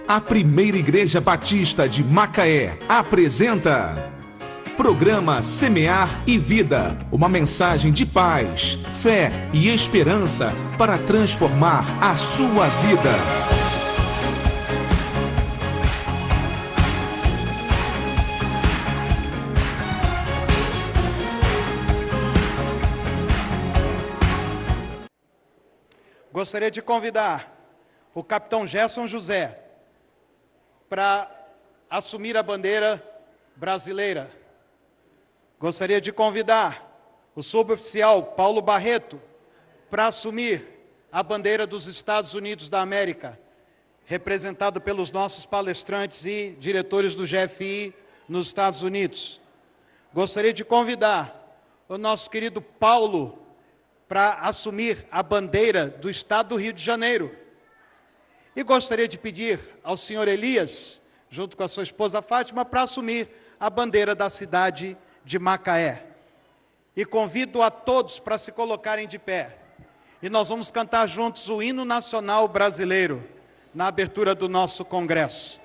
A Primeira Igreja Batista de Macaé apresenta Programa Semear e Vida, uma mensagem de paz, fé e esperança para transformar a sua vida. Gostaria de convidar o capitão Gerson José para assumir a bandeira brasileira. Gostaria de convidar o suboficial Paulo Barreto para assumir a bandeira dos Estados Unidos da América, representado pelos nossos palestrantes e diretores do GFI nos Estados Unidos. Gostaria de convidar o nosso querido Paulo para assumir a bandeira do Estado do Rio de Janeiro. E gostaria de pedir ao senhor Elias, junto com a sua esposa Fátima, para assumir a bandeira da cidade de Macaé. E convido a todos para se colocarem de pé. E nós vamos cantar juntos o hino nacional brasileiro, na abertura do nosso congresso.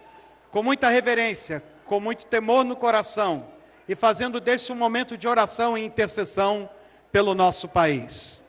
Com muita reverência, com muito temor no coração, e fazendo desse um momento de oração e intercessão pelo nosso país.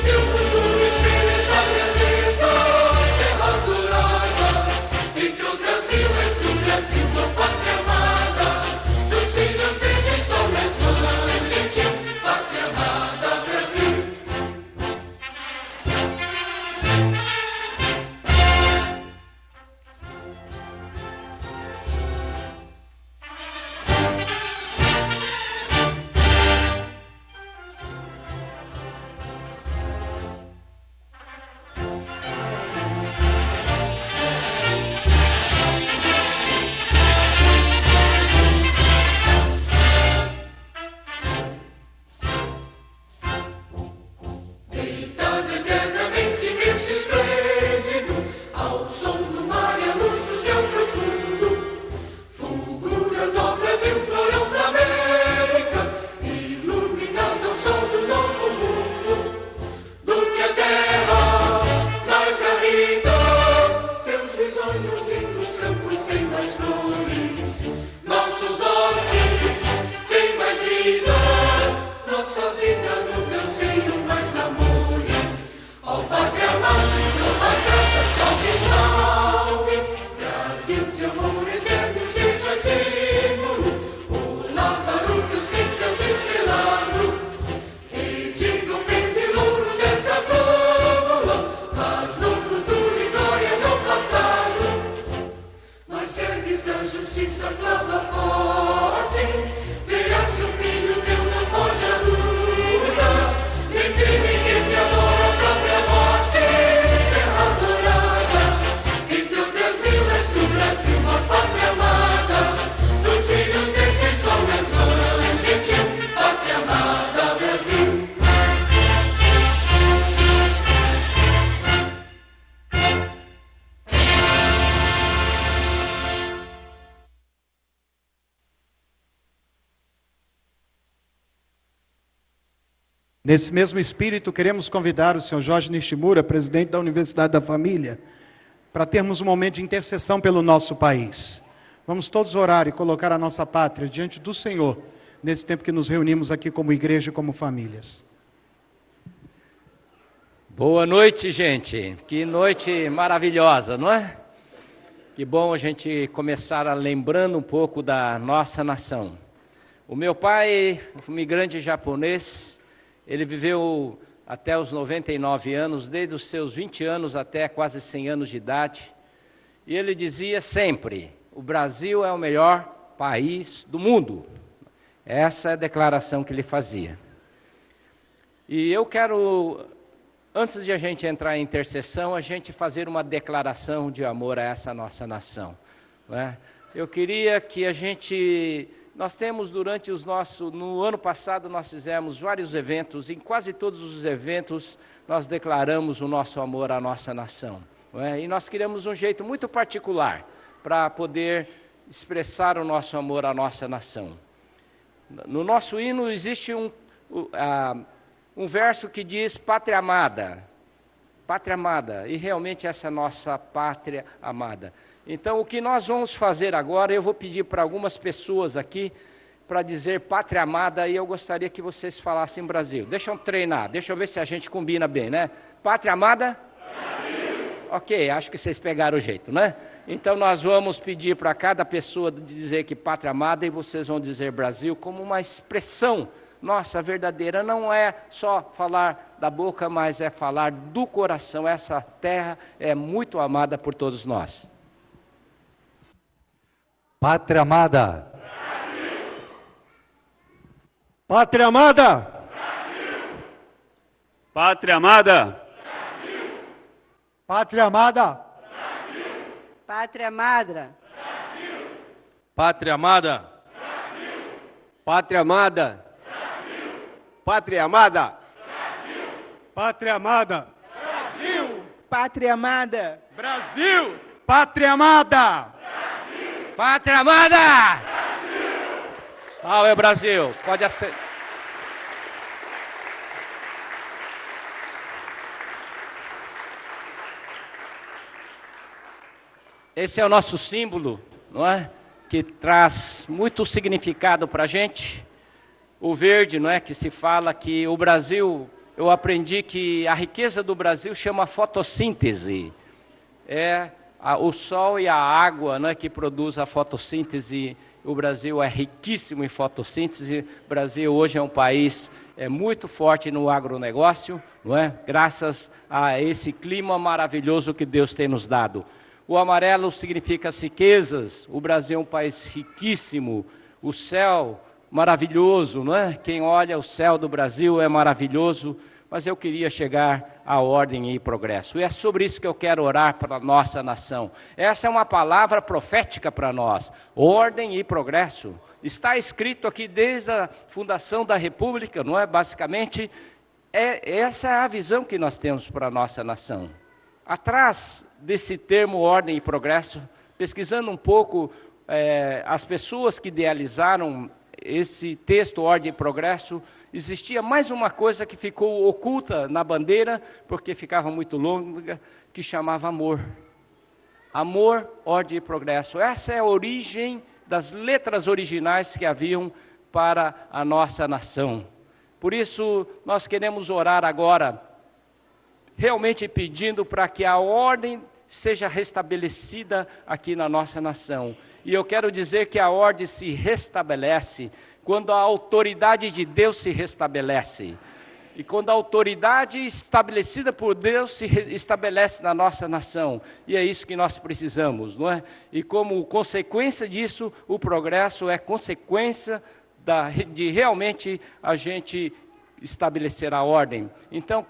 Teu futuro espelha a grandeza. Nesse mesmo espírito, queremos convidar o senhor Jorge Nishimura, presidente da Universidade da Família, para termos um momento de intercessão pelo nosso país. Vamos todos orar e colocar a nossa pátria diante do Senhor, nesse tempo que nos reunimos aqui como igreja e como famílias. Boa noite, gente. Que noite maravilhosa, não é? Que bom a gente começar lembrando um pouco da nossa nação. O meu pai, um imigrante japonês, ele viveu até os 99 anos, desde os seus 20 anos até quase 100 anos de idade. E ele dizia sempre, o Brasil é o melhor país do mundo. Essa é a declaração que ele fazia. E eu quero, antes de a gente entrar em intercessão, a gente fazer uma declaração de amor a essa nossa nação. Não é? Eu queria que a gente... Nós temos durante no ano passado nós fizemos vários eventos, em quase todos os eventos nós declaramos o nosso amor à nossa nação. Não é? E nós queremos um jeito muito particular para poder expressar o nosso amor à nossa nação. No nosso hino existe um verso que diz pátria amada, e realmente essa é a nossa pátria amada. Então, o que nós vamos fazer agora, eu vou pedir para algumas pessoas aqui para dizer pátria amada, e eu gostaria que vocês falassem Brasil. Deixa eu treinar, deixa eu ver se a gente combina bem, né? Pátria amada? Brasil. Ok, acho que vocês pegaram o jeito, né? Então, nós vamos pedir para cada pessoa dizer que pátria amada, e vocês vão dizer Brasil como uma expressão nossa verdadeira. Não é só falar da boca, mas é falar do coração. Essa terra é muito amada por todos nós. Pátria amada. Brasil. Pátria amada. Brasil. Pátria amada. Brasil. Pátria amada. Brasil. Pátria amada. Brasil. Pátria amada. Brasil. Pátria amada. Brasil. Pátria amada. Brasil. Pátria amada. Brasil! Pátria amada. Brasil! Pátria amada! Pátria amada! Brasil! Salve, Brasil! Pode acender. Esse é o nosso símbolo, não é? Que traz muito significado para a gente. O verde, não é? Que se fala que o Brasil, eu aprendi que a riqueza do Brasil chama fotossíntese. O sol e a água, né, que produz a fotossíntese. O Brasil é riquíssimo em fotossíntese. O Brasil hoje é um país muito forte no agronegócio, não é? Graças a esse clima maravilhoso que Deus tem nos dado. O amarelo significa as riquezas. O Brasil é um país riquíssimo. O céu maravilhoso, não é? Quem olha o céu do Brasil é maravilhoso. Mas eu queria chegar à ordem e progresso. E é sobre isso que eu quero orar para a nossa nação. Essa é uma palavra profética para nós. Ordem e progresso. Está escrito aqui desde a fundação da República, não é? Basicamente, essa é a visão que nós temos para a nossa nação. Atrás desse termo ordem e progresso, pesquisando um pouco as pessoas que idealizaram esse texto ordem e progresso, existia mais uma coisa que ficou oculta na bandeira, porque ficava muito longa, que chamava amor. Amor, ordem e progresso. Essa é a origem das letras originais que haviam para a nossa nação. Por isso, nós queremos orar agora, realmente pedindo para que a ordem seja restabelecida aqui na nossa nação. E eu quero dizer que a ordem se restabelece quando a autoridade de Deus se restabelece. E quando a autoridade estabelecida por Deus se estabelece na nossa nação. E é isso que nós precisamos, não é? E como consequência disso, o progresso é consequência de realmente a gente estabelecer a ordem. Então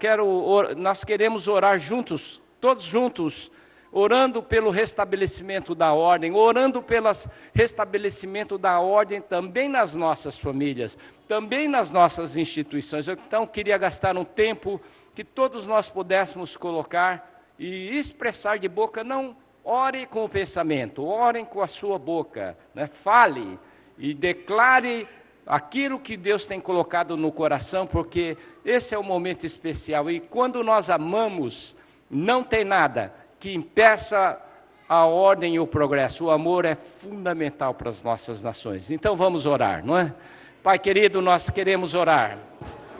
nós queremos orar juntos, todos juntos, orando pelo restabelecimento da ordem, orando pelo restabelecimento da ordem também nas nossas famílias, também nas nossas instituições. Eu, então, queria gastar um tempo que todos nós pudéssemos colocar e expressar de boca. Não ore com o pensamento, orem com a sua boca, né? Fale e declare aquilo que Deus tem colocado no coração, porque esse é o momento especial. E quando nós amamos, não tem nada que impeça a ordem e o progresso. O amor é fundamental para as nossas nações. Então vamos orar, não é? Pai querido, nós queremos orar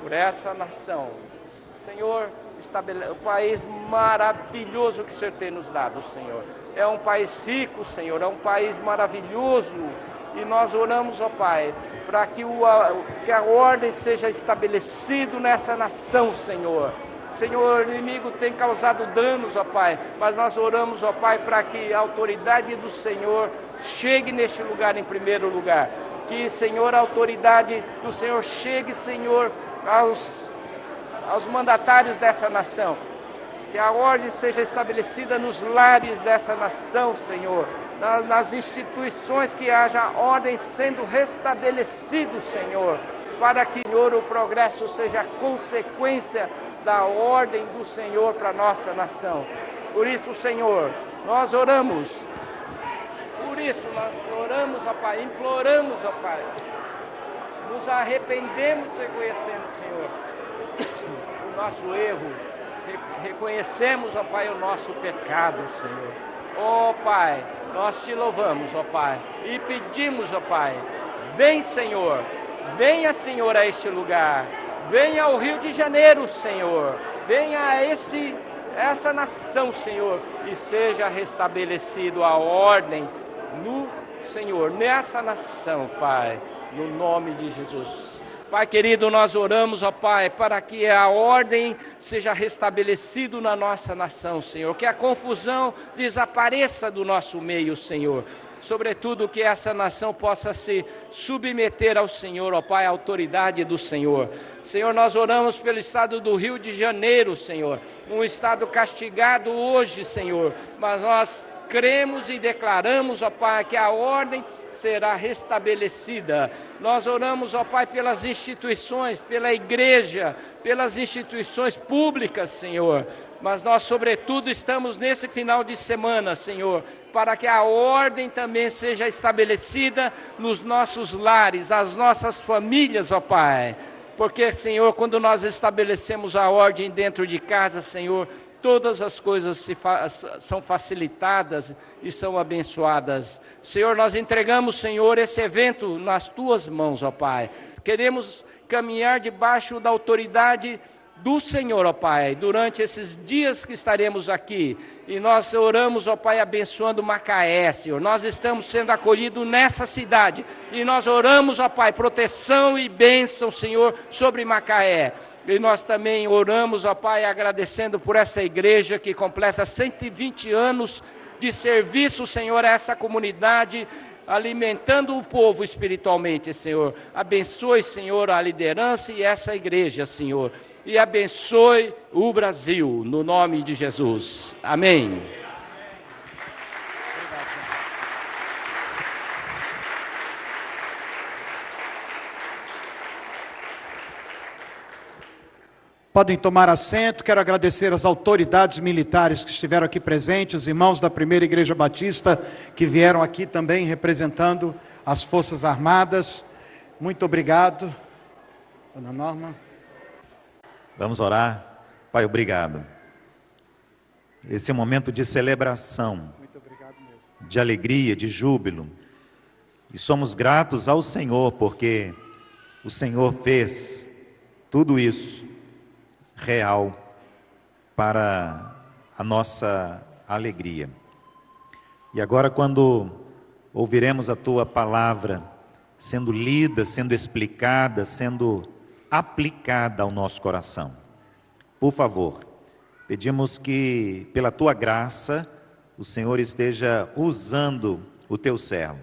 por essa nação. Senhor, o país maravilhoso que o Senhor tem nos dado, Senhor. É um país rico, Senhor, é um país maravilhoso. E nós oramos, ó Pai, para que a ordem seja estabelecida nessa nação, Senhor. Senhor, o inimigo tem causado danos, ó Pai, mas nós oramos, ó Pai, para que a autoridade do Senhor chegue neste lugar em primeiro lugar. Que, Senhor, a autoridade do Senhor chegue, Senhor, aos mandatários dessa nação. Que a ordem seja estabelecida nos lares dessa nação, Senhor. Nas instituições, que haja ordem sendo restabelecido, Senhor. Para que, Senhor, o progresso seja consequência da ordem do Senhor para a nossa nação. Por isso, Senhor, nós oramos. Por isso, nós oramos, ó Pai, imploramos, ó Pai. Nos arrependemos reconhecendo, Senhor, o nosso erro. Reconhecemos, ó Pai, o nosso pecado, Senhor. Ó Pai, nós te louvamos, ó Pai, e pedimos, ó Pai, vem, Senhor, venha, Senhor, a este lugar, venha ao Rio de Janeiro, Senhor, venha a essa nação, Senhor, e seja restabelecido a ordem no Senhor, nessa nação, Pai, no nome de Jesus. Pai querido, nós oramos, ó Pai, para que a ordem seja restabelecida na nossa nação, Senhor. Que a confusão desapareça do nosso meio, Senhor. Sobretudo que essa nação possa se submeter ao Senhor, ó Pai, à autoridade do Senhor. Senhor, nós oramos pelo estado do Rio de Janeiro, Senhor. Um estado castigado hoje, Senhor. Mas nós cremos e declaramos, ó Pai, que a ordem será restabelecida. Nós oramos, ó Pai, pelas instituições, pela igreja, pelas instituições públicas, Senhor. Mas nós, sobretudo, estamos nesse final de semana, Senhor, para que a ordem também seja estabelecida nos nossos lares, as nossas famílias, ó Pai. Porque, Senhor, quando nós estabelecemos a ordem dentro de casa, Senhor, todas as coisas são facilitadas e são abençoadas. Senhor, nós entregamos, Senhor, esse evento nas Tuas mãos, ó Pai. Queremos caminhar debaixo da autoridade do Senhor, ó Pai, durante esses dias que estaremos aqui. E nós oramos, ó Pai, abençoando Macaé, Senhor. Nós estamos sendo acolhidos nessa cidade. E nós oramos, ó Pai, proteção e bênção, Senhor, sobre Macaé. E nós também oramos, ó Pai, agradecendo por essa igreja que completa 120 anos de serviço, Senhor, a essa comunidade, alimentando o povo espiritualmente, Senhor. Abençoe, Senhor, a liderança e essa igreja, Senhor. E abençoe o Brasil, no nome de Jesus. Amém. Podem tomar assento. Quero agradecer às autoridades militares que estiveram aqui presentes, os irmãos da Primeira Igreja Batista que vieram aqui também representando as Forças Armadas. Muito obrigado. Dona Norma. Vamos orar. Pai, obrigado. Esse é um momento de celebração, de alegria, de júbilo. E somos gratos ao Senhor, porque o Senhor fez tudo isso real para a nossa alegria. E agora, quando ouviremos a Tua palavra sendo lida, sendo explicada, sendo aplicada ao nosso coração, por favor, pedimos que pela Tua graça o Senhor esteja usando o Teu servo.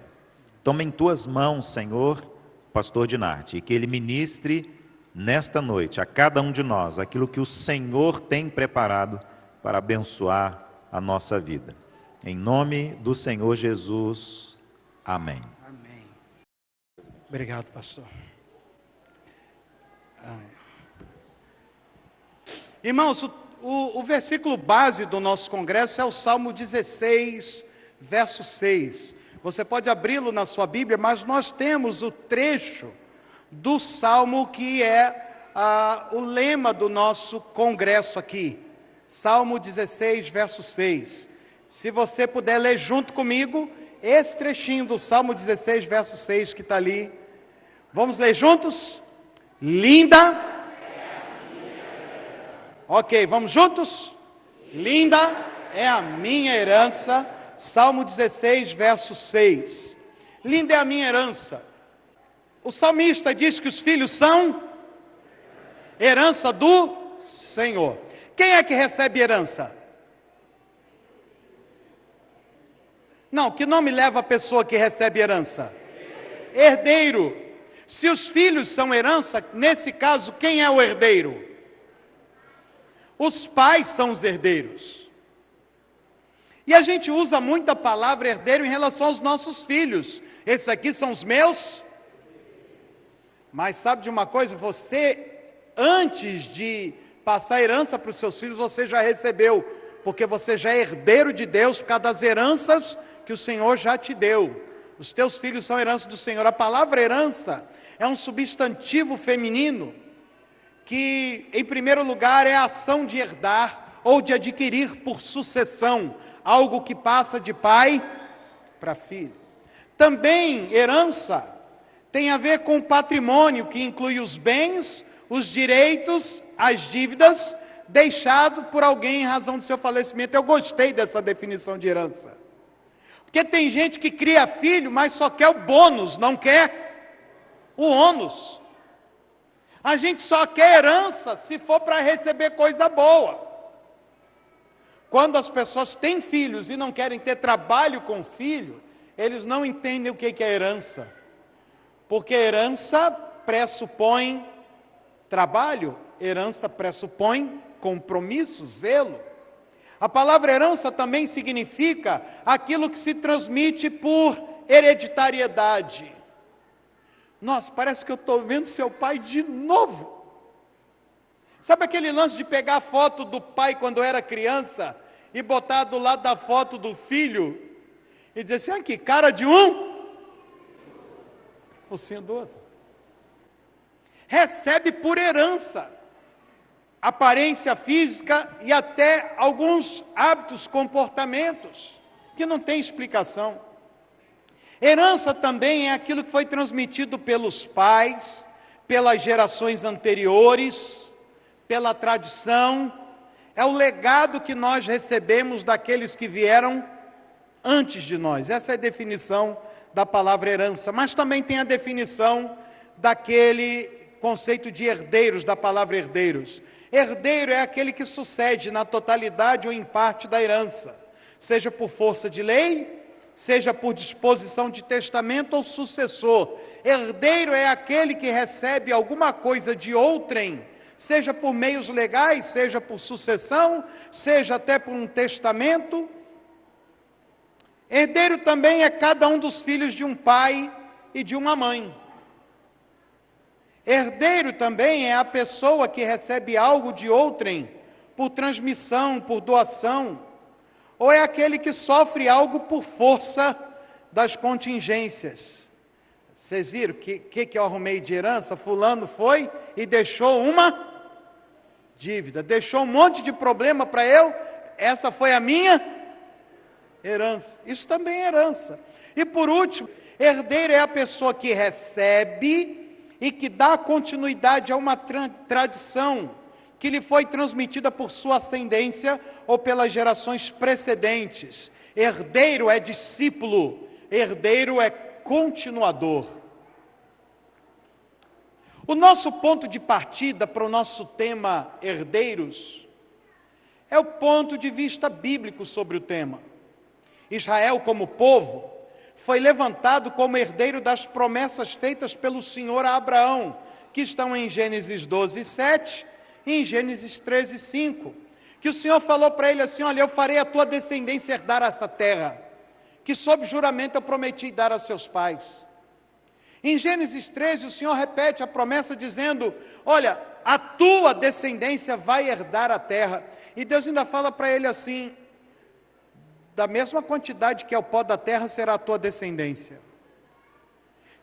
Toma em Tuas mãos, Senhor, pastor Dinarte, e que ele ministre nesta noite a cada um de nós aquilo que o Senhor tem preparado para abençoar a nossa vida. Em nome do Senhor Jesus, amém. Amém. Obrigado, pastor. Irmãos, o versículo base do nosso congresso é o Salmo 16, verso 6. Você pode abri-lo na sua Bíblia, mas nós temos o trecho do salmo que é o lema do nosso congresso aqui. Salmo 16, verso 6. Se você puder ler junto comigo, esse trechinho do Salmo 16, verso 6 que está ali. Vamos ler juntos? Linda. Ok, vamos juntos? Linda é a minha herança. Salmo 16, verso 6. Linda é a minha herança. O salmista diz que os filhos são herança do Senhor. Quem é que recebe herança? Não, que nome leva a pessoa que recebe herança? Herdeiro. Se os filhos são herança, nesse caso, quem é o herdeiro? Os pais são os herdeiros. E a gente usa muito a palavra herdeiro em relação aos nossos filhos. Esses aqui são os meus. Mas sabe de uma coisa? Você, antes de passar herança para os seus filhos, você já recebeu. Porque você já é herdeiro de Deus por causa das heranças que o Senhor já te deu. Os teus filhos são herança do Senhor. A palavra herança é um substantivo feminino que, em primeiro lugar, é a ação de herdar ou de adquirir por sucessão, algo que passa de pai para filho. Também herança tem a ver com patrimônio, que inclui os bens, os direitos, as dívidas, deixado por alguém em razão do seu falecimento. Eu gostei dessa definição de herança. Porque tem gente que cria filho, mas só quer o bônus, não quer o ônus. A gente só quer herança se for para receber coisa boa. Quando as pessoas têm filhos e não querem ter trabalho com filho, eles não entendem o que é herança. Porque herança pressupõe trabalho, herança pressupõe compromisso, zelo. A palavra herança também significa aquilo que se transmite por hereditariedade. Nossa, parece que eu estou vendo seu pai de novo. Sabe aquele lance de pegar a foto do pai quando era criança e botar do lado da foto do filho e dizer assim, aqui, cara de um, focinho do outro. Recebe por herança aparência física e até alguns hábitos, comportamentos que não tem explicação. Herança também é aquilo que foi transmitido pelos pais, pelas gerações anteriores, pela tradição, é o legado que nós recebemos daqueles que vieram antes de nós. Essa é a definição da palavra herança, mas também tem a definição daquele conceito de herdeiros, da palavra herdeiros. Herdeiro é aquele que sucede na totalidade ou em parte da herança, seja por força de lei, seja por disposição de testamento ou sucessor. Herdeiro é aquele que recebe alguma coisa de outrem, seja por meios legais, seja por sucessão, seja até por um testamento. Herdeiro também é cada um dos filhos de um pai e de uma mãe. Herdeiro também é a pessoa que recebe algo de outrem, por transmissão, por doação, ou é aquele que sofre algo por força das contingências. Vocês viram que eu arrumei de herança? Fulano foi e deixou uma dívida, deixou um monte de problema para eu, essa foi a minha herança. Isso também é herança. E por último, herdeiro é a pessoa que recebe e que dá continuidade a uma tradição que lhe foi transmitida por sua ascendência ou pelas gerações precedentes. Herdeiro é discípulo, herdeiro é continuador. O nosso ponto de partida para o nosso tema herdeiros é o ponto de vista bíblico sobre o tema. Israel, como povo, foi levantado como herdeiro das promessas feitas pelo Senhor a Abraão, que estão em Gênesis 12, 7 e em Gênesis 13, 5, que o Senhor falou para ele assim, olha, eu farei a tua descendência herdar essa terra, que sob juramento eu prometi dar a seus pais. Em Gênesis 13, o Senhor repete a promessa dizendo, olha, a tua descendência vai herdar a terra, e Deus ainda fala para ele assim, da mesma quantidade que é o pó da terra será a tua descendência.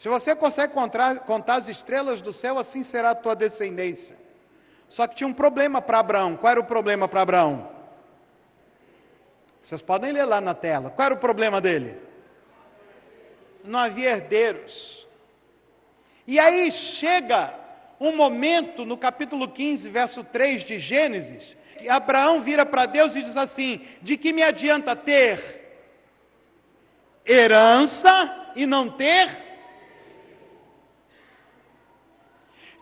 Se você consegue contar as estrelas do céu, assim será a tua descendência. Só que tinha um problema para Abraão. Qual era o problema para Abraão? Vocês podem ler lá na tela. Qual era o problema dele? Não havia herdeiros. E aí chega um momento no capítulo 15, verso 3 de Gênesis, que Abraão vira para Deus e diz assim: de que me adianta ter herança e não ter?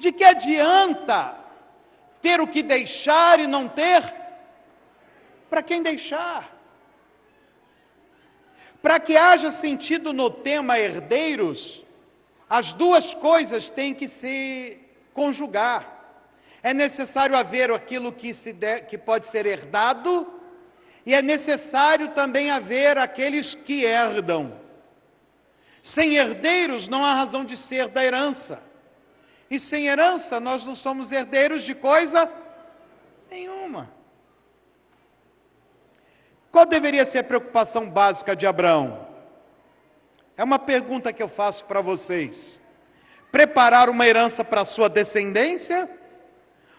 De que adianta ter o que deixar e não ter? Para quem deixar? Para que haja sentido no tema herdeiros, as duas coisas têm que se conjugar. É necessário haver aquilo que pode ser herdado, e é necessário também haver aqueles que herdam. Sem herdeiros não há razão de ser da herança. E sem herança nós não somos herdeiros de coisa nenhuma. Qual deveria ser a preocupação básica de Abraão? É uma pergunta que eu faço para vocês. Preparar uma herança para a sua descendência?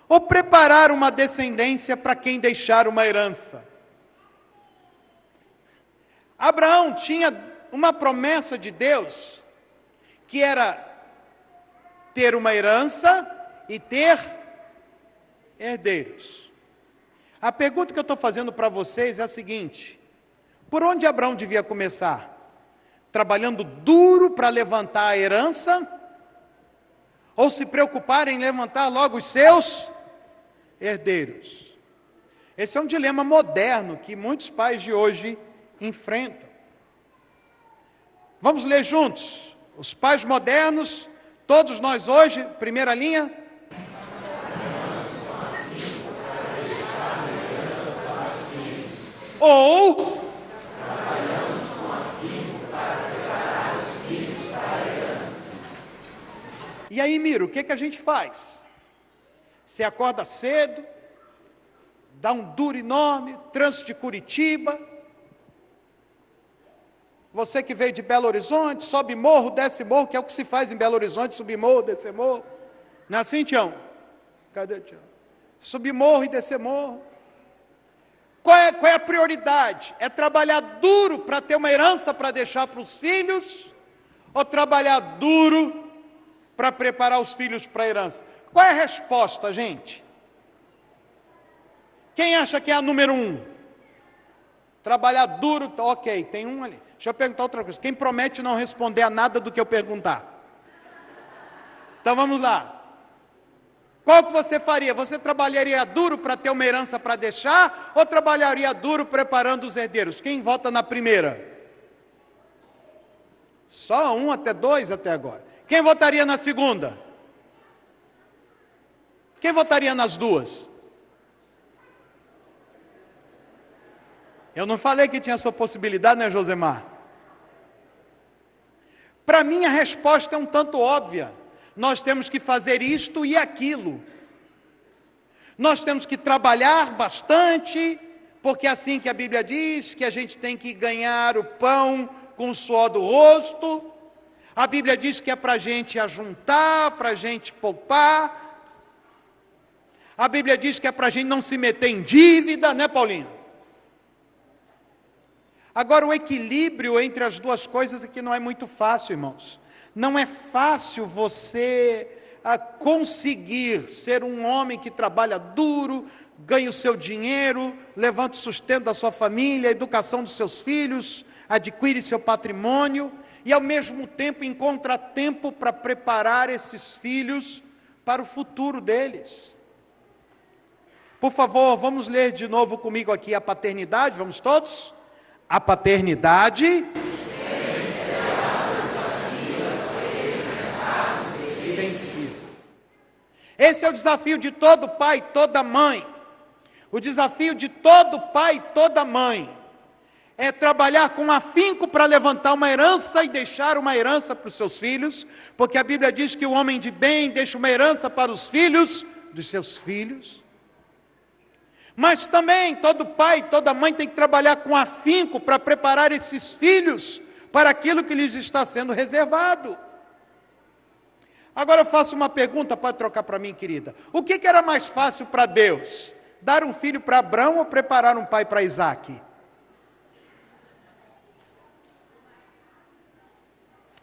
Ou preparar uma descendência para quem deixar uma herança? Abraão tinha uma promessa de Deus, que era ter uma herança e ter herdeiros. A pergunta que eu estou fazendo para vocês é a seguinte: por onde Abraão devia começar? Trabalhando duro para levantar a herança? Ou se preocupar em levantar logo os seus herdeiros? Esse é um dilema moderno que muitos pais de hoje enfrentam. Vamos ler juntos? Os pais modernos, todos nós hoje, primeira linha. Ou e aí, Miro, o que a gente faz? Você acorda cedo, dá um duro enorme, trânsito de Curitiba. Você que veio de Belo Horizonte, sobe morro, desce morro, que é o que se faz em Belo Horizonte, subir morro, descer morro. Não é assim, Tião? Cadê Tião? Subir morro e descer morro. Qual é a prioridade? É trabalhar duro para ter uma herança para deixar para os filhos? Ou trabalhar duro para preparar os filhos para a herança? Qual é a resposta, gente? Quem acha que é a número 1? Trabalhar duro, ok, tem um ali. Deixa eu perguntar outra coisa. Quem promete não responder a nada do que eu perguntar? Então vamos lá. Qual que você faria? Você trabalharia duro para ter uma herança para deixar? Ou trabalharia duro preparando os herdeiros? Quem vota na primeira? Só 1 até 2 até agora. Quem votaria na segunda? Quem votaria nas duas? Eu não falei que tinha essa possibilidade, né, Josemar? Para mim a resposta é um tanto óbvia. Nós temos que fazer isto e aquilo. Nós temos que trabalhar bastante, porque é assim que a Bíblia diz, que a gente tem que ganhar o pão com o suor do rosto. A Bíblia diz que é para a gente ajuntar, para a gente poupar. A Bíblia diz que é para a gente não se meter em dívida, né, Paulinho? Agora, o equilíbrio entre as duas coisas é que não é muito fácil, irmãos. Não é fácil você conseguir ser um homem que trabalha duro, ganha o seu dinheiro, levanta o sustento da sua família, a educação dos seus filhos, adquire seu patrimônio e ao mesmo tempo encontra tempo para preparar esses filhos para o futuro deles. Por favor, vamos ler de novo comigo aqui a paternidade, vamos todos? A paternidade e vencido. Esse é o desafio de todo pai e toda mãe. O desafio de todo pai e toda mãe é trabalhar com afinco para levantar uma herança e deixar uma herança para os seus filhos, porque a Bíblia diz que o homem de bem deixa uma herança para os filhos dos seus filhos. Mas também todo pai e toda mãe tem que trabalhar com afinco para preparar esses filhos para aquilo que lhes está sendo reservado. Agora eu faço uma pergunta, pode trocar para mim, querida. O que era mais fácil para Deus? Dar um filho para Abraão ou preparar um pai para Isaac?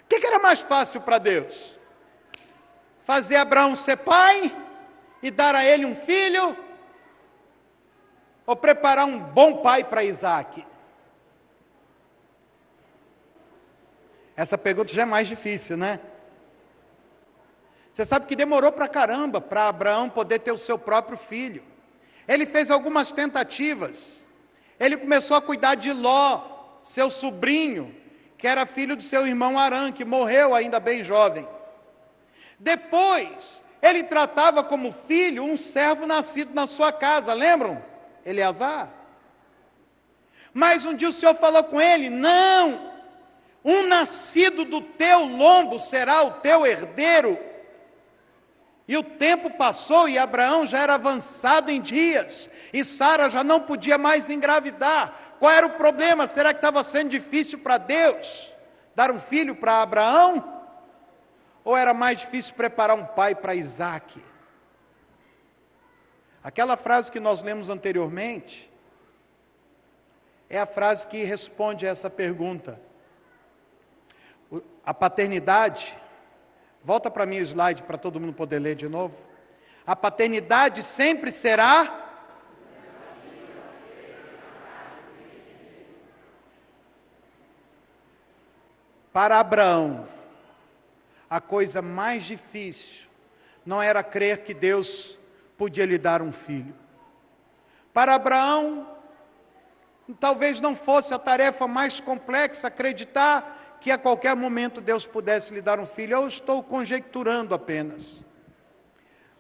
O que era mais fácil para Deus? Fazer Abraão ser pai e dar a ele um filho? Ou preparar um bom pai para Isaac? Essa pergunta já é mais difícil, né? Você sabe que demorou pra caramba para Abraão poder ter o seu próprio filho. Ele fez algumas tentativas. Ele começou a cuidar de Ló, seu sobrinho, que era filho do seu irmão Arã, que morreu ainda bem jovem. Depois, ele tratava como filho um servo nascido na sua casa, lembram? Eleazar. Mas um dia o Senhor falou com ele: não, um nascido do teu lombo será o teu herdeiro. E o tempo passou e Abraão já era avançado em dias, e Sara já não podia mais engravidar. Qual era o problema? Será que estava sendo difícil para Deus dar um filho para Abraão? Ou era mais difícil preparar um pai para Isaac? Aquela frase que nós lemos anteriormente é a frase que responde a essa pergunta. A paternidade, volta para mim o slide para todo mundo poder ler de novo. A paternidade sempre será para Abraão. A coisa mais difícil não era crer que Deus podia lhe dar um filho. Para Abraão, talvez não fosse a tarefa mais complexa acreditar que a qualquer momento Deus pudesse lhe dar um filho. Eu estou conjecturando apenas.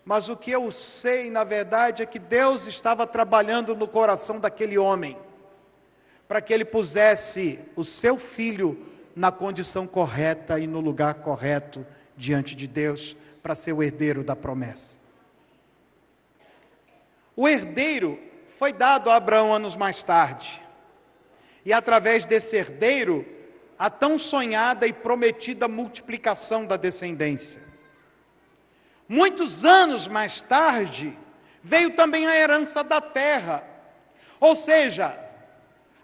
Mas o que eu sei, na verdade, é que Deus estava trabalhando no coração daquele homem, para que ele pusesse o seu filho na condição correta e no lugar correto diante de Deus, para ser o herdeiro da promessa. O herdeiro foi dado a Abraão anos mais tarde, e através desse herdeiro, a tão sonhada e prometida multiplicação da descendência. Muitos anos mais tarde, veio também a herança da terra, ou seja,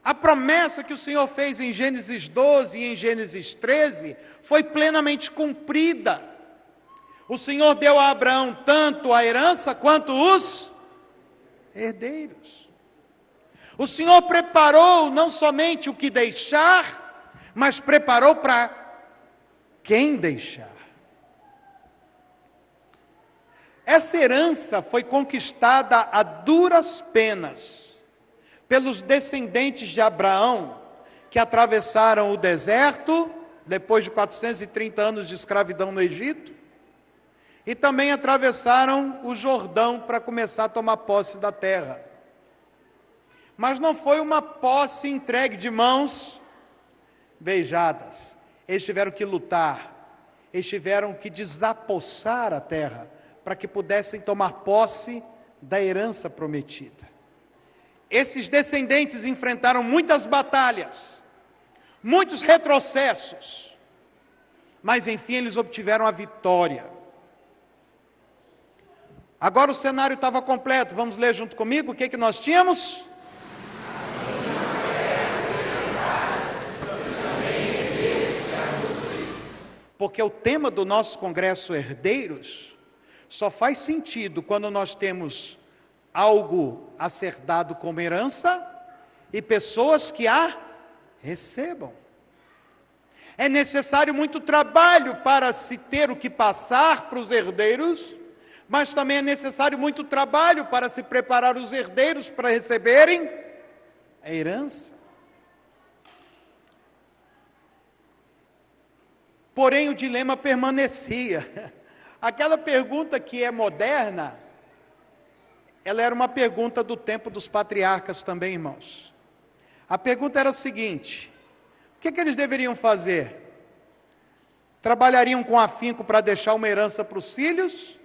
a promessa que o Senhor fez em Gênesis 12 e em Gênesis 13, foi plenamente cumprida. O Senhor deu a Abraão tanto a herança, quanto os herdeiros. O Senhor preparou não somente o que deixar, mas preparou para quem deixar. Essa herança foi conquistada a duras penas pelos descendentes de Abraão, que atravessaram o deserto, depois de 430 anos de escravidão no Egito, e também atravessaram o Jordão para começar a tomar posse da terra. Mas não foi uma posse entregue de mãos beijadas. Eles tiveram que lutar, eles tiveram que desapossar a terra, para que pudessem tomar posse da herança prometida. Esses descendentes enfrentaram muitas batalhas, muitos retrocessos, mas enfim eles obtiveram a vitória. Agora o cenário estava completo, vamos ler junto comigo o que nós tínhamos? Porque o tema do nosso congresso Herdeiros só faz sentido quando nós temos algo a ser dado como herança e pessoas que a recebam. É necessário muito trabalho para se ter o que passar para os herdeiros, mas também é necessário muito trabalho para se preparar os herdeiros para receberem a herança. Porém, o dilema permanecia. Aquela pergunta que é moderna, ela era uma pergunta do tempo dos patriarcas também, irmãos. A pergunta era a seguinte: o que eles deveriam fazer? Trabalhariam com afinco para deixar uma herança para os filhos?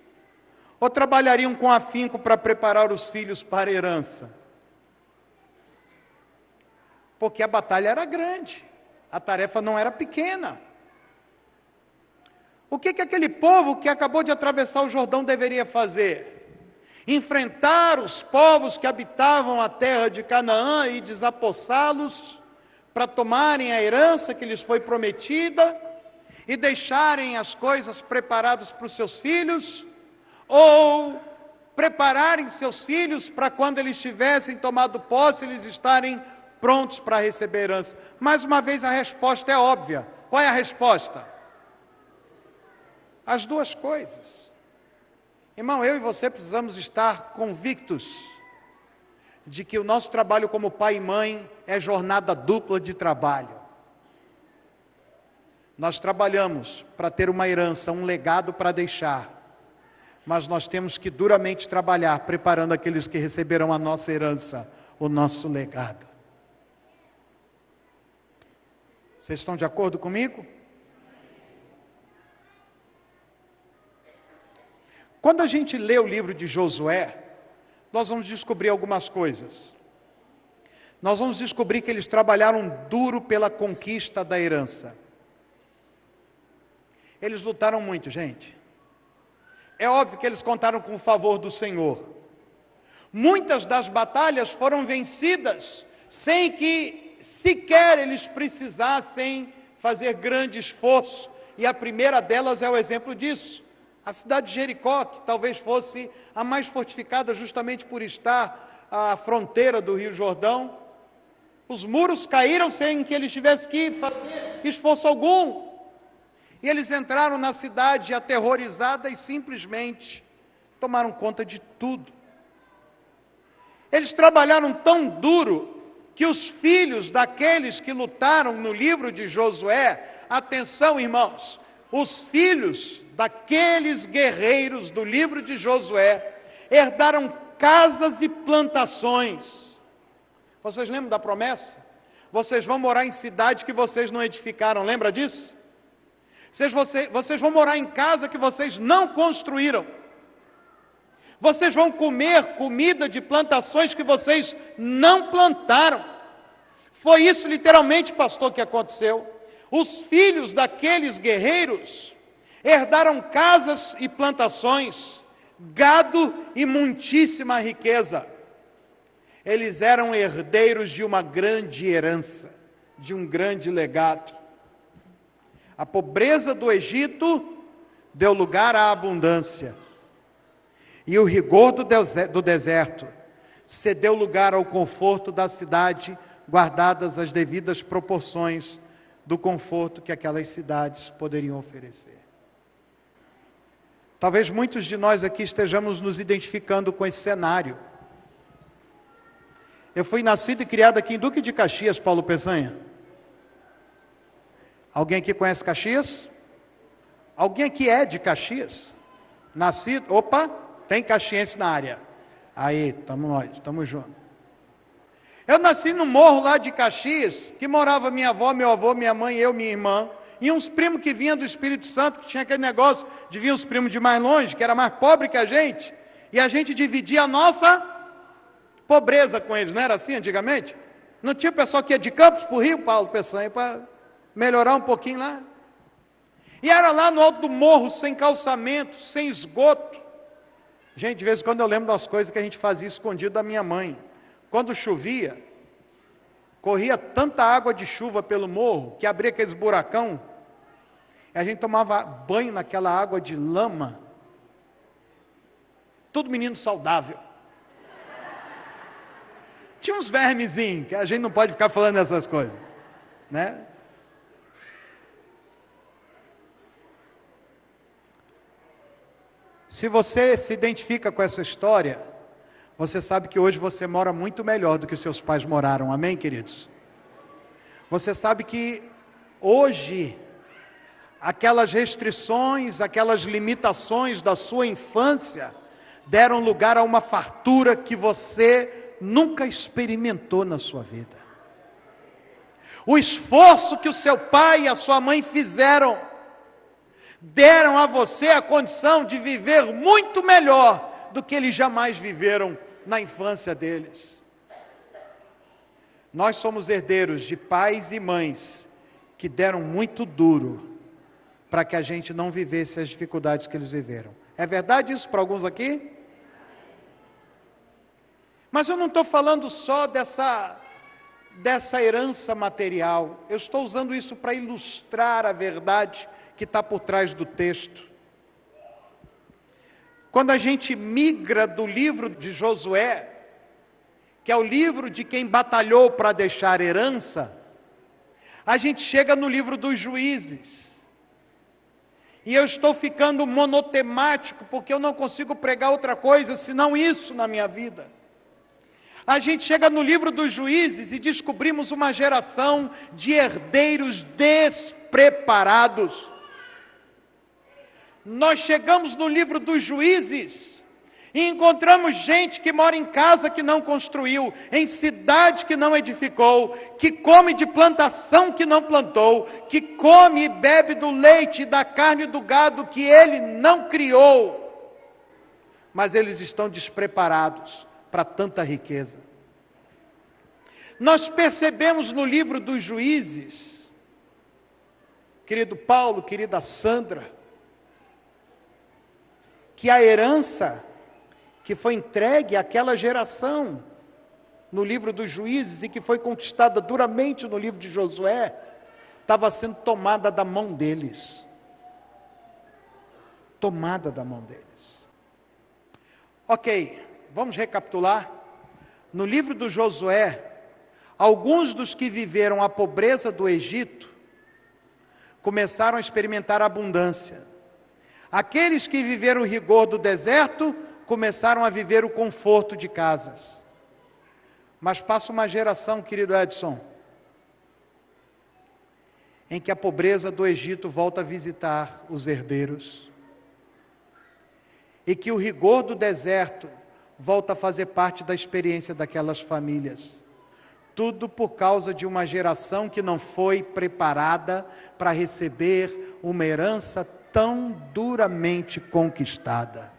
Ou trabalhariam com afinco para preparar os filhos para a herança? Porque a batalha era grande, a tarefa não era pequena. O que aquele povo que acabou de atravessar o Jordão deveria fazer? Enfrentar os povos que habitavam a terra de Canaã e desapossá-los para tomarem a herança que lhes foi prometida e deixarem as coisas preparadas para os seus filhos, ou prepararem seus filhos para quando eles tivessem tomado posse, eles estarem prontos para receber a herança? Mais uma vez a resposta é óbvia. Qual é a resposta? As duas coisas. Irmão, eu e você precisamos estar convictos de que o nosso trabalho como pai e mãe é jornada dupla de trabalho. Nós trabalhamos para ter uma herança, um legado para deixar, mas nós temos que duramente trabalhar preparando aqueles que receberão a nossa herança, o nosso legado. Vocês estão de acordo comigo? Quando a gente lê o livro de Josué, nós vamos descobrir algumas coisas. Nós vamos descobrir que eles trabalharam duro pela conquista da herança. Eles lutaram muito, gente. É óbvio que eles contaram com o favor do Senhor. Muitas das batalhas foram vencidas sem que sequer eles precisassem fazer grande esforço. E a primeira delas é o exemplo disso. A cidade de Jericó, que talvez fosse a mais fortificada justamente por estar à fronteira do Rio Jordão, os muros caíram sem que eles tivessem que fazer esforço algum. E eles entraram na cidade aterrorizada e simplesmente tomaram conta de tudo. Eles trabalharam tão duro que os filhos daqueles que lutaram no livro de Josué, atenção, irmãos, os filhos daqueles guerreiros do livro de Josué herdaram casas e plantações. Vocês lembram da promessa? Vocês vão morar em cidade que vocês não edificaram, lembra disso? Vocês vão morar em casa que vocês não construíram. Vocês vão comer comida de plantações que vocês não plantaram. Foi isso literalmente, pastor, que aconteceu. Os filhos daqueles guerreiros herdaram casas e plantações, gado e muitíssima riqueza. Eles eram herdeiros de uma grande herança, de um grande legado. A pobreza do Egito deu lugar à abundância. E o rigor do deserto cedeu lugar ao conforto da cidade, guardadas as devidas proporções do conforto que aquelas cidades poderiam oferecer. Talvez muitos de nós aqui estejamos nos identificando com esse cenário. Eu fui nascido e criado aqui em Duque de Caxias, Paulo Peçanha. Alguém aqui conhece Caxias? Alguém aqui é de Caxias? Nascido? Opa, tem caxiense na área. Aí, estamos juntos. Eu nasci no morro lá de Caxias, que morava minha avó, meu avô, minha mãe, eu, minha irmã, e uns primos que vinham do Espírito Santo, que tinha aquele negócio de vir os primos de mais longe, que era mais pobre que a gente, e a gente dividia a nossa pobreza com eles, não era assim antigamente? Não tinha pessoal que ia de Campos para o Rio, Paulo Peçanha, para melhorar um pouquinho lá. E era lá no alto do morro, sem calçamento, sem esgoto. Gente, de vez em quando eu lembro das coisas que a gente fazia escondido da minha mãe. Quando chovia, corria tanta água de chuva pelo morro, que abria aqueles buracão, e a gente tomava banho naquela água de lama. Tudo menino saudável. Tinha uns vermezinhos, que a gente não pode ficar falando essas coisas, né? Se você se identifica com essa história, você sabe que hoje você mora muito melhor do que os seus pais moraram, amém, queridos? Você sabe que hoje, aquelas restrições, aquelas limitações da sua infância, deram lugar a uma fartura que você nunca experimentou na sua vida. O esforço que o seu pai e a sua mãe fizeram, deram a você a condição de viver muito melhor do que eles jamais viveram na infância deles. Nós somos herdeiros de pais e mães que deram muito duro para que a gente não vivesse as dificuldades que eles viveram. É verdade isso para alguns aqui? Mas eu não estou falando só dessa herança material. Eu estou usando isso para ilustrar a verdade que está por trás do texto. Quando a gente migra do livro de Josué, que é o livro de quem batalhou para deixar herança, a gente chega no livro dos Juízes. E eu estou ficando monotemático, porque eu não consigo pregar outra coisa senão isso na minha vida. A gente chega no livro dos Juízes e descobrimos uma geração de herdeiros despreparados. Nós chegamos no livro dos Juízes e encontramos gente que mora em casa que não construiu, em cidade que não edificou, que come de plantação que não plantou, que come e bebe do leite e da carne do gado que ele não criou. Mas eles estão despreparados para tanta riqueza. Nós percebemos no livro dos Juízes, querido Paulo, querida Sandra, que a herança que foi entregue àquela geração no livro dos Juízes e que foi conquistada duramente no livro de Josué, estava sendo tomada da mão deles. Tomada da mão deles. Ok, vamos recapitular. No livro do Josué, alguns dos que viveram a pobreza do Egito começaram a experimentar a abundância. Aqueles que viveram o rigor do deserto começaram a viver o conforto de casas. Mas passa uma geração, querido Edson, em que a pobreza do Egito volta a visitar os herdeiros. E que o rigor do deserto volta a fazer parte da experiência daquelas famílias. Tudo por causa de uma geração que não foi preparada para receber uma herança tão duramente conquistada.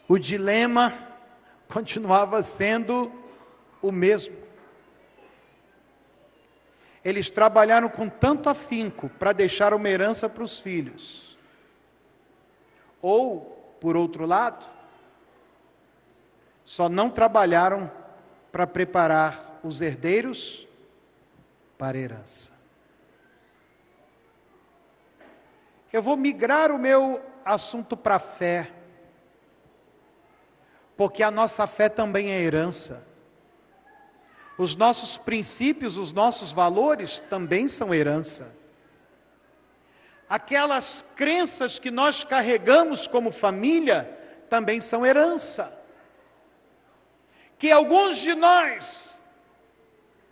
O dilema continuava sendo o mesmo. Eles trabalharam com tanto afinco para deixar uma herança para os filhos. Ou, por outro lado, só não trabalharam para preparar os herdeiros para a herança. Eu vou migrar o meu assunto para a fé, porque a nossa fé também é herança. Os nossos princípios, os nossos valores também são herança. Aquelas crenças que nós carregamos como família também são herança. Que alguns de nós,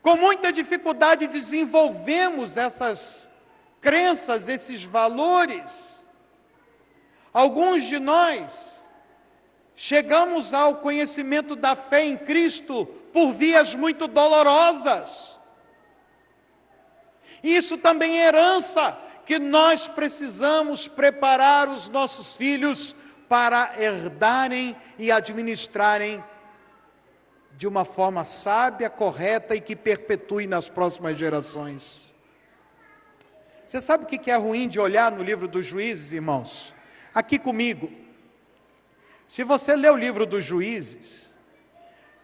com muita dificuldade, desenvolvemos essas crenças, esses valores. Alguns de nós chegamos ao conhecimento da fé em Cristo por vias muito dolorosas. Isso também é herança, que nós precisamos preparar os nossos filhos para herdarem e administrarem de uma forma sábia, correta e que perpetue nas próximas gerações. Você sabe o que é ruim de olhar no livro dos Juízes, irmãos? Aqui comigo. Se você ler o livro dos Juízes,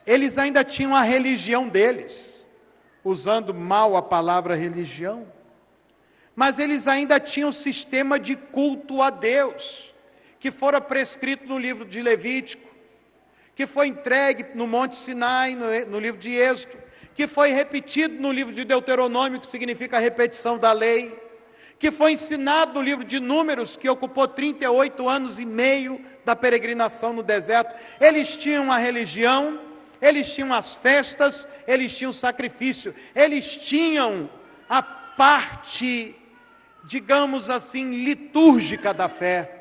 eles ainda tinham a religião deles, usando mal a palavra religião, mas eles ainda tinham um sistema de culto a Deus, que fora prescrito no livro de Levítico, que foi entregue no Monte Sinai, no livro de Êxodo, que foi repetido no livro de Deuteronômio, que significa a repetição da lei, que foi ensinado no livro de Números, que ocupou 38 anos e meio da peregrinação no deserto. Eles tinham a religião, eles tinham as festas, eles tinham o sacrifício, eles tinham a parte, digamos assim, litúrgica da fé.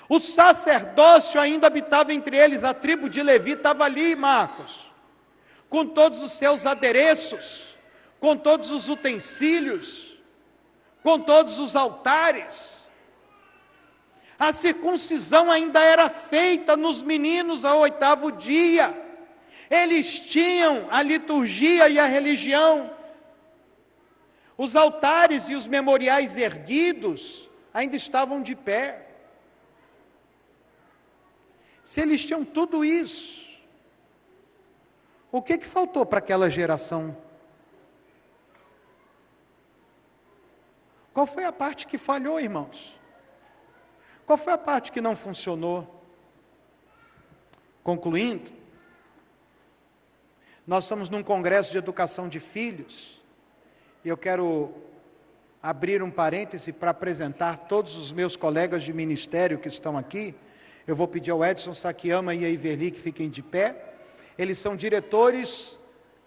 O sacerdócio ainda habitava entre eles, a tribo de Levi estava ali, Marcos, com todos os seus adereços, com todos os utensílios, com todos os altares. A circuncisão ainda era feita nos meninos ao 8º dia. Eles tinham a liturgia e a religião. Os altares e os memoriais erguidos ainda estavam de pé. Se eles tinham tudo isso, o que faltou para aquela geração? Qual foi a parte que falhou, irmãos? Qual foi a parte que não funcionou? Concluindo, nós estamos num congresso de educação de filhos, e eu quero abrir um parêntese para apresentar todos os meus colegas de ministério que estão aqui. Eu vou pedir ao Edson Sakiyama e a Iverli que fiquem de pé. Eles são diretores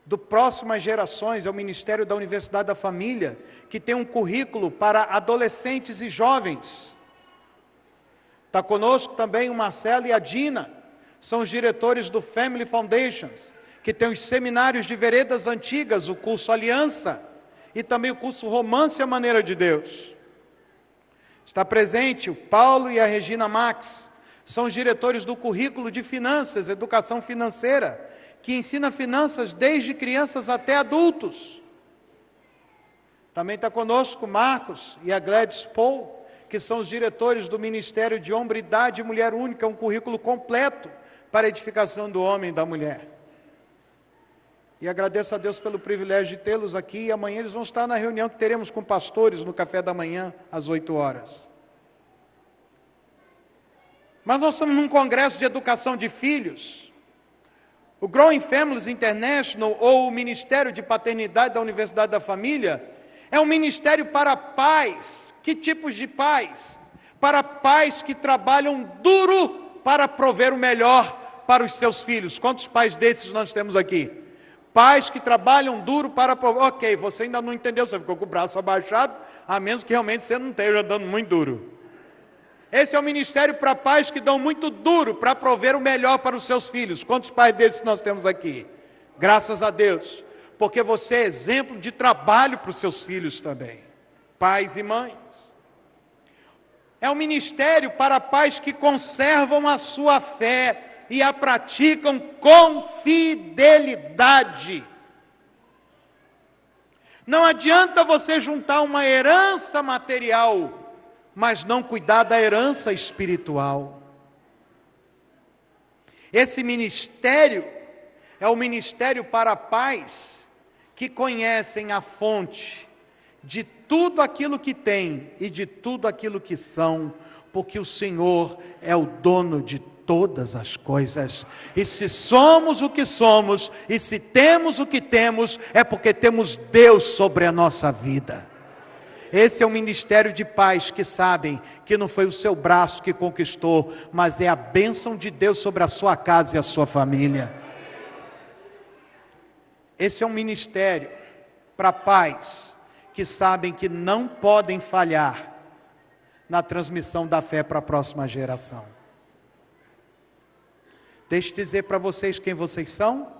do Próximas Gerações, é o Ministério da Universidade da Família, que tem um currículo para adolescentes e jovens. Está conosco também o Marcelo e a Dina, são os diretores do Family Foundations, que tem os seminários de veredas antigas, o curso Aliança, e também o curso Romance à Maneira de Deus. Está presente o Paulo e a Regina Max, são os diretores do currículo de finanças, educação financeira, que ensina finanças desde crianças até adultos. Também está conosco Marcos e a Gladys Paul, que são os diretores do Ministério de Hombridade e Mulher Única, um currículo completo para a edificação do homem e da mulher. E agradeço a Deus pelo privilégio de tê-los aqui, e amanhã eles vão estar na reunião que teremos com pastores no café da manhã, às 8 horas. Mas nós estamos num congresso de educação de filhos. O Growing Families International, ou o Ministério de Paternidade da Universidade da Família, é um ministério para pais. Que tipos de pais? Para pais que trabalham duro para prover o melhor para os seus filhos. Quantos pais desses nós temos aqui? Pais que trabalham duro para prover. Ok, você ainda não entendeu, você ficou com o braço abaixado, a menos que realmente você não esteja dando muito duro. Esse é o ministério para pais que dão muito duro para prover o melhor para os seus filhos. Quantos pais desses nós temos aqui? Graças a Deus, porque você é exemplo de trabalho para os seus filhos também, pais e mães. É um ministério para pais que conservam a sua fé e a praticam com fidelidade. Não adianta você juntar uma herança material, mas não cuidar da herança espiritual. Esse ministério é o ministério para pais que conhecem a fonte de tudo aquilo que têm e de tudo aquilo que são, porque o Senhor é o dono de todas as coisas. E se somos o que somos, e se temos o que temos, é porque temos Deus sobre a nossa vida. Esse é o ministério de pais que sabem que não foi o seu braço que conquistou, mas é a bênção de Deus sobre a sua casa e a sua família. Esse é um ministério para pais que sabem que não podem falhar na transmissão da fé para a próxima geração. Deixa eu dizer para vocês quem vocês são.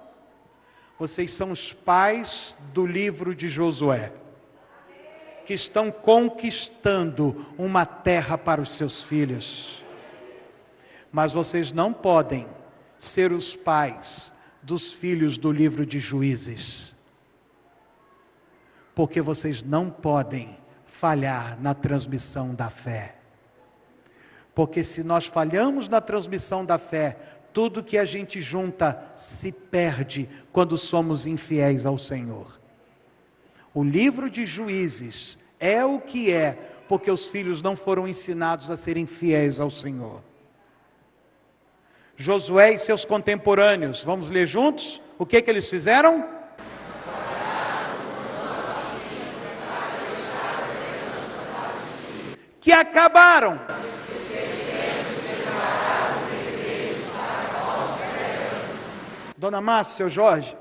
Vocês são os pais do livro de Josué, que estão conquistando uma terra para os seus filhos. Mas vocês não podem ser os pais dos filhos do livro de Juízes, porque vocês não podem falhar na transmissão da fé. Porque se nós falhamos na transmissão da fé, tudo que a gente junta se perde quando somos infiéis ao Senhor. O livro de Juízes é o que é, porque os filhos não foram ensinados a serem fiéis ao Senhor. Josué e seus contemporâneos, vamos ler juntos? O que eles fizeram? Que acabaram. Dona Márcia, seu Jorge,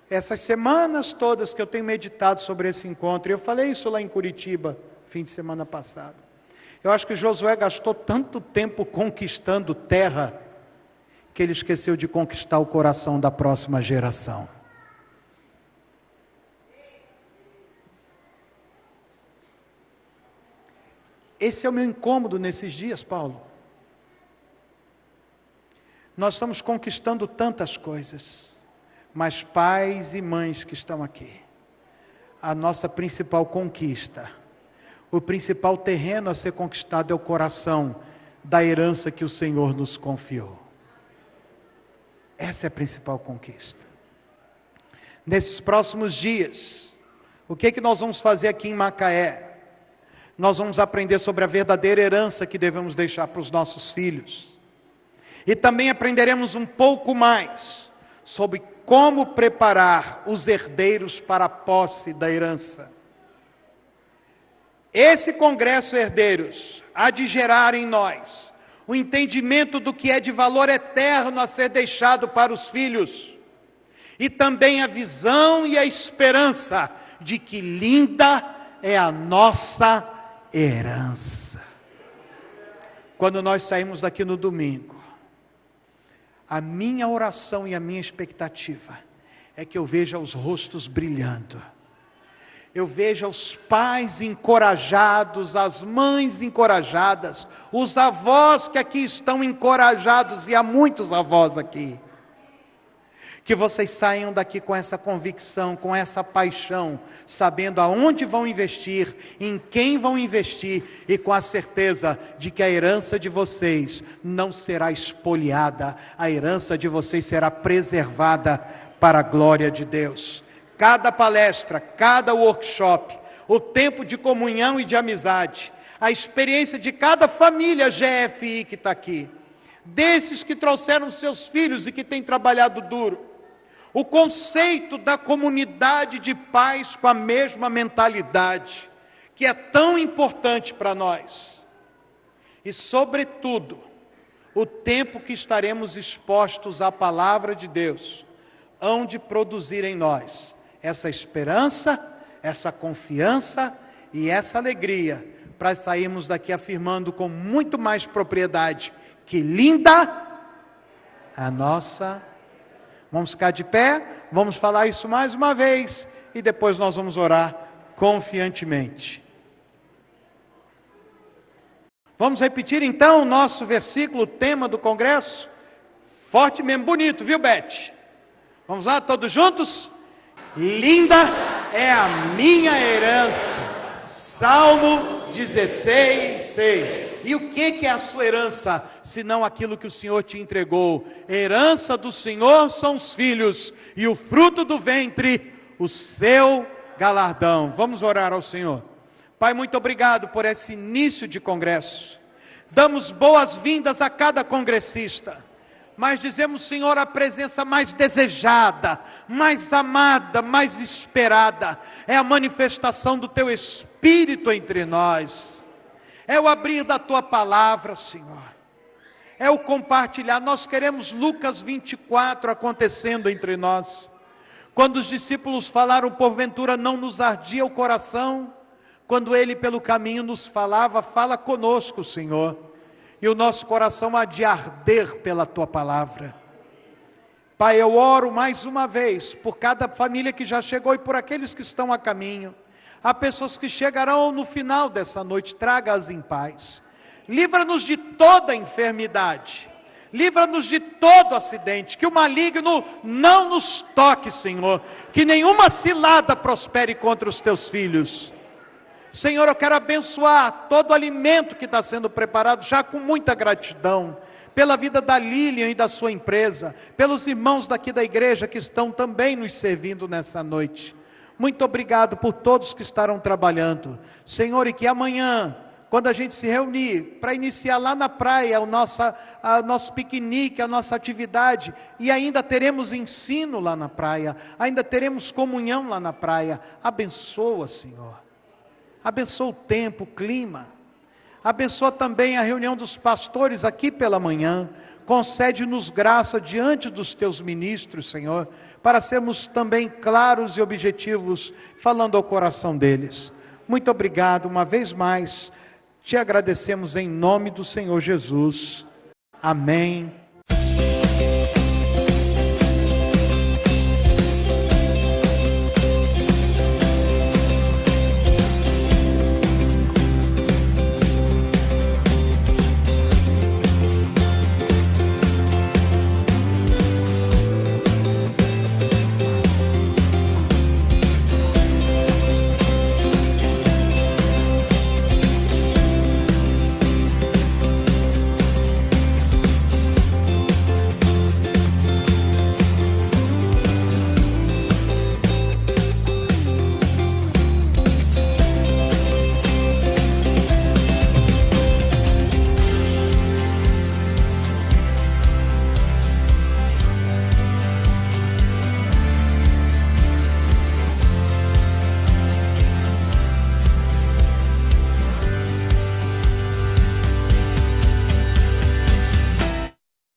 essas semanas todas que eu tenho meditado sobre esse encontro, eu falei isso lá em Curitiba, fim de semana passado. Eu acho que Josué gastou tanto tempo conquistando terra, que ele esqueceu de conquistar o coração da próxima geração. Esse é o meu incômodo nesses dias, Paulo. Nós estamos conquistando tantas coisas. Mas pais e mães que estão aqui, a nossa principal conquista, o principal terreno a ser conquistado é o coração da herança que o Senhor nos confiou. Essa é a principal conquista. Nesses próximos dias, o que nós vamos fazer aqui em Macaé? Nós vamos aprender sobre a verdadeira herança que devemos deixar para os nossos filhos. E também aprenderemos um pouco mais sobre como preparar os herdeiros para a posse da herança. Esse congresso, herdeiros, há de gerar em nós o entendimento do que é de valor eterno a ser deixado para os filhos, e também a visão e a esperança de que linda é a nossa herança. Quando nós saímos daqui no domingo, a minha oração e a minha expectativa é que eu veja os rostos brilhando, eu veja os pais encorajados, as mães encorajadas, os avós que aqui estão encorajados, e há muitos avós aqui. Que vocês saiam daqui com essa convicção, com essa paixão, sabendo aonde vão investir, em quem vão investir, e com a certeza de que a herança de vocês não será espoliada, a herança de vocês será preservada para a glória de Deus. Cada palestra, cada workshop, o tempo de comunhão e de amizade, a experiência de cada família GFI que está aqui, desses que trouxeram seus filhos e que têm trabalhado duro, o conceito da comunidade de pais com a mesma mentalidade, que é tão importante para nós, e sobretudo, o tempo que estaremos expostos à palavra de Deus, hão de produzir em nós essa esperança, essa confiança e essa alegria, para sairmos daqui afirmando com muito mais propriedade, que linda a nossa. Vamos ficar de pé, vamos falar isso mais uma vez, e depois nós vamos orar confiantemente. Vamos repetir então o nosso versículo, o tema do congresso, forte mesmo, bonito, viu, Beth? Vamos lá, todos juntos? Linda é a minha herança. Salmo 16, 6. E o que é a sua herança, senão aquilo que o Senhor te entregou? Herança do Senhor são os filhos, e o fruto do ventre, o seu galardão. Vamos orar ao Senhor. Pai, muito obrigado por esse início de congresso. Damos boas-vindas a cada congressista, mas dizemos, Senhor, a presença mais desejada, mais amada, mais esperada, é a manifestação do Teu Espírito entre nós, é o abrir da Tua palavra, Senhor, é o compartilhar. Nós queremos Lucas 24 acontecendo entre nós, quando os discípulos falaram, porventura não nos ardia o coração, quando Ele pelo caminho nos falava, fala conosco, Senhor, e o nosso coração há de arder pela Tua palavra. Pai, eu oro mais uma vez por cada família que já chegou e por aqueles que estão a caminho. Há pessoas que chegarão no final dessa noite, traga-as em paz. Livra-nos de toda enfermidade, livra-nos de todo acidente, que o maligno não nos toque, Senhor, que nenhuma cilada prospere contra os Teus filhos. Senhor, eu quero abençoar todo o alimento que está sendo preparado, já com muita gratidão, pela vida da Lilian e da sua empresa, pelos irmãos daqui da igreja que estão também nos servindo nessa noite. Muito obrigado por todos que estarão trabalhando. Senhor, e que amanhã, quando a gente se reunir para iniciar lá na praia o nosso piquenique, a nossa atividade, e ainda teremos ensino lá na praia, ainda teremos comunhão lá na praia, abençoa, Senhor. Abençoa o tempo, o clima, abençoa também a reunião dos pastores aqui pela manhã, concede-nos graça diante dos Teus ministros, Senhor, para sermos também claros e objetivos, falando ao coração deles. Muito obrigado, uma vez mais, te agradecemos em nome do Senhor Jesus. Amém.